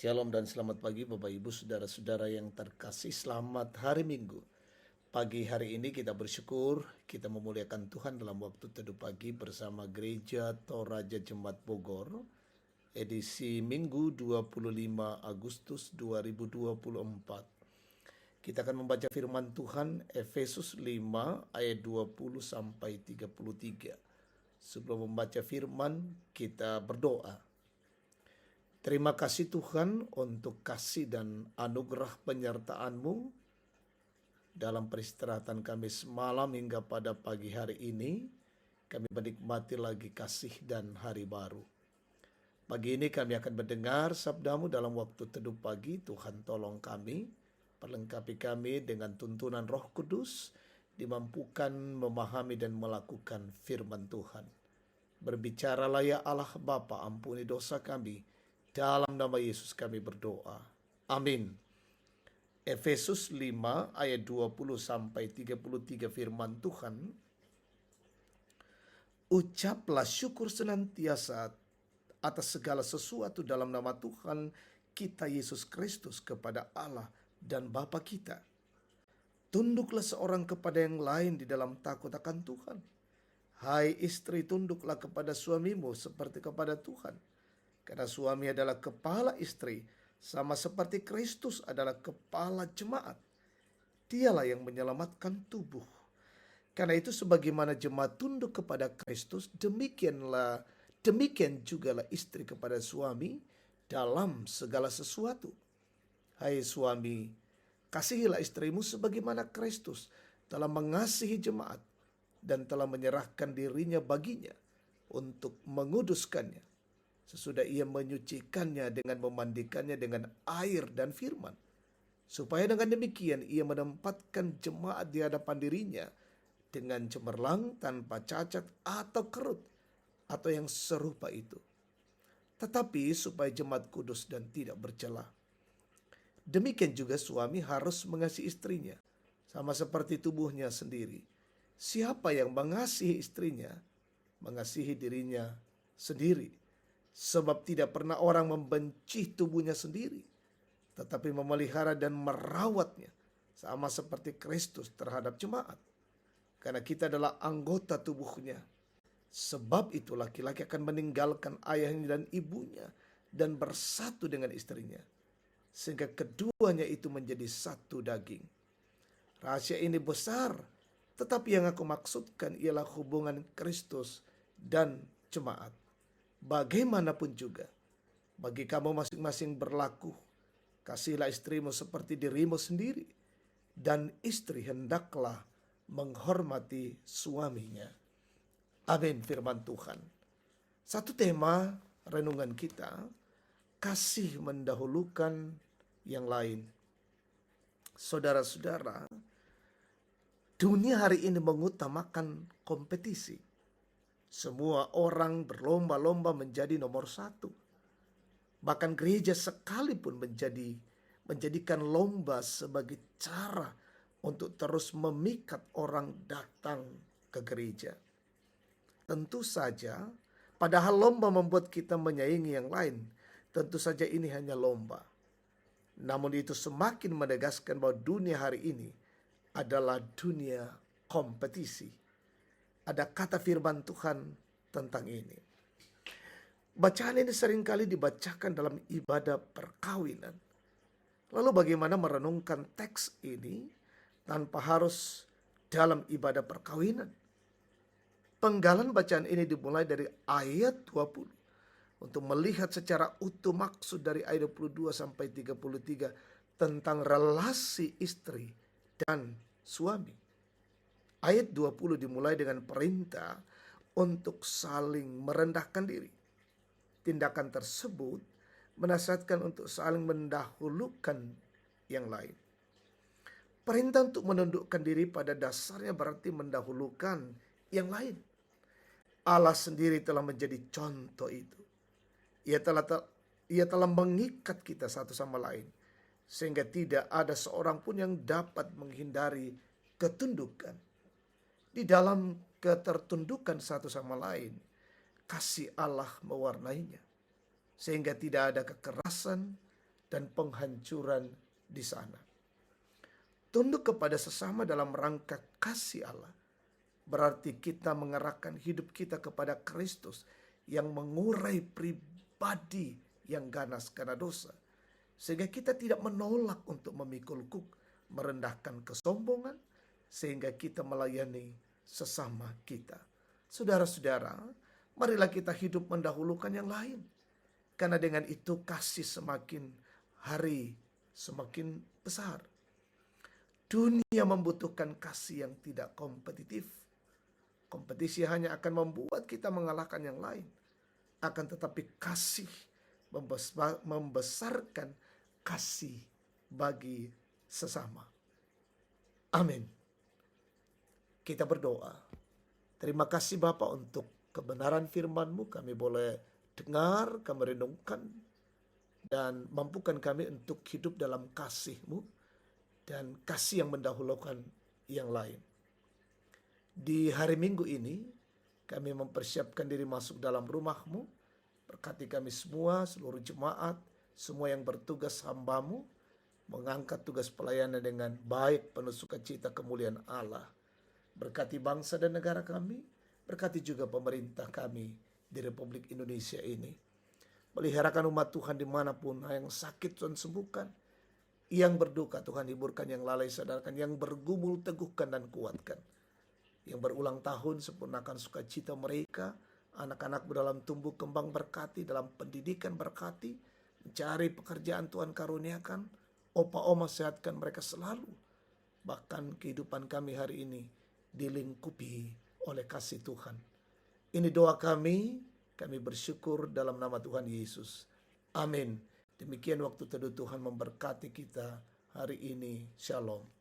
Shalom dan selamat pagi Bapak Ibu Saudara-saudara yang terkasih. Selamat hari Minggu. Pagi hari ini kita bersyukur, kita memuliakan Tuhan dalam waktu teduh pagi bersama Gereja Toraja Jemaat Bogor. Edisi Minggu 25 Agustus 2024. Kita akan membaca firman Tuhan Efesus 5 ayat 20 sampai 33. Sebelum membaca firman, kita berdoa. Terima kasih Tuhan untuk kasih dan anugerah penyertaan-Mu dalam peristirahatan kami semalam hingga pada pagi hari ini. Kami menikmati lagi kasih dan hari baru. Pagi ini kami akan mendengar sabda-Mu dalam waktu teduh pagi. Tuhan tolong kami, perlengkapi kami dengan tuntunan Roh Kudus, dimampukan memahami dan melakukan firman Tuhan. Berbicaralah ya Allah Bapa, ampuni dosa kami. Dalam nama Yesus kami berdoa. Amin. Efesus 5 ayat 20 sampai 33 firman Tuhan. Ucaplah syukur senantiasa atas segala sesuatu dalam nama Tuhan kita Yesus Kristus kepada Allah dan Bapa kita. Tunduklah seorang kepada yang lain di dalam takut akan Tuhan. Hai istri, tunduklah kepada suamimu seperti kepada Tuhan. Karena suami adalah kepala istri, sama seperti Kristus adalah kepala jemaat. Dialah yang menyelamatkan tubuh. Karena itu sebagaimana jemaat tunduk kepada Kristus, demikian jugalah istri kepada suami dalam segala sesuatu. Hai suami, kasihilah istrimu sebagaimana Kristus telah mengasihi jemaat dan telah menyerahkan dirinya baginya untuk menguduskannya, sesudah ia menyucikannya dengan memandikannya dengan air dan firman, supaya dengan demikian ia menempatkan jemaat di hadapan dirinya dengan cemerlang, tanpa cacat atau kerut, atau yang serupa itu. Tetapi supaya jemaat kudus dan tidak bercela. Demikian juga suami harus mengasihi istrinya, sama seperti tubuhnya sendiri. Siapa yang mengasihi istrinya, mengasihi dirinya sendiri. Sebab tidak pernah orang membenci tubuhnya sendiri, tetapi memelihara dan merawatnya, sama seperti Kristus terhadap jemaat. Karena kita adalah anggota tubuhnya. Sebab itu laki-laki akan meninggalkan ayahnya dan ibunya dan bersatu dengan istrinya, sehingga keduanya itu menjadi satu daging. Rahasia ini besar, tetapi yang aku maksudkan ialah hubungan Kristus dan jemaat. Bagaimanapun juga, bagi kamu masing-masing berlaku, kasihilah istrimu seperti dirimu sendiri, dan istri hendaklah menghormati suaminya. Amin. Firman Tuhan. Satu tema renungan kita, kasih mendahulukan yang lain. Saudara-saudara, dunia hari ini mengutamakan kompetisi. Semua orang berlomba-lomba menjadi nomor satu. Bahkan gereja sekalipun menjadikan lomba sebagai cara untuk terus memikat orang datang ke gereja. Tentu saja, padahal lomba membuat kita menyaingi yang lain. Tentu saja ini hanya lomba. Namun itu semakin menegaskan bahwa dunia hari ini adalah dunia kompetisi. Ada kata firman Tuhan tentang ini. Bacaan ini seringkali dibacakan dalam ibadah perkawinan. Lalu bagaimana merenungkan teks ini tanpa harus dalam ibadah perkawinan? Penggalan bacaan ini dimulai dari ayat 20 untuk melihat secara utuh maksud dari ayat 22 sampai 33 tentang relasi istri dan suami. Ayat 20 dimulai dengan perintah untuk saling merendahkan diri. Tindakan tersebut menasihatkan untuk saling mendahulukan yang lain. Perintah untuk menundukkan diri pada dasarnya berarti mendahulukan yang lain. Allah sendiri telah menjadi contoh itu. Ia telah mengikat kita satu sama lain, sehingga tidak ada seorang pun yang dapat menghindari ketundukan. Di dalam ketertundukan satu sama lain, kasih Allah mewarnainya. Sehingga tidak ada kekerasan, dan penghancuran di sana. Tunduk kepada sesama dalam rangka kasih Allah berarti kita mengerahkan hidup kita kepada Kristus yang mengurai pribadi yang ganas karena dosa. Sehingga kita tidak menolak untuk memikul kuk, merendahkan kesombongan, sehingga kita melayani sesama kita. Saudara-saudara, marilah kita hidup mendahulukan yang lain. Karena dengan itu kasih semakin hari semakin besar. Dunia membutuhkan kasih yang tidak kompetitif. Kompetisi hanya akan membuat kita mengalahkan yang lain. Akan tetapi kasih membesarkan kasih bagi sesama. Amin. Kita berdoa. Terima kasih Bapa untuk kebenaran firman-Mu. Kami boleh dengar, kami renungkan, dan mampukan kami untuk hidup dalam kasih-Mu dan kasih yang mendahulukan yang lain. Di hari Minggu ini, kami mempersiapkan diri masuk dalam rumah-Mu. Berkati kami semua, seluruh jemaat, semua yang bertugas hamba-Mu, mengangkat tugas pelayanan dengan baik, penuh sukacita kemuliaan Allah. Berkati bangsa dan negara kami, berkati juga pemerintah kami di Republik Indonesia ini. Peliharakan umat Tuhan dimanapun, yang sakit Tuhan sembuhkan, yang berduka Tuhan hiburkan, yang lalai sadarkan, yang bergumul teguhkan dan kuatkan. Yang berulang tahun sempurnakan sukacita mereka, anak-anak dalam tumbuh kembang berkati, dalam pendidikan berkati, mencari pekerjaan Tuhan karuniakan, opa-oma sehatkan mereka selalu. Bahkan kehidupan kami hari ini dilingkupi oleh kasih Tuhan. Ini doa kami bersyukur dalam nama Tuhan Yesus. Amin. Demikian waktu teduh Tuhan memberkati kita hari ini. Shalom.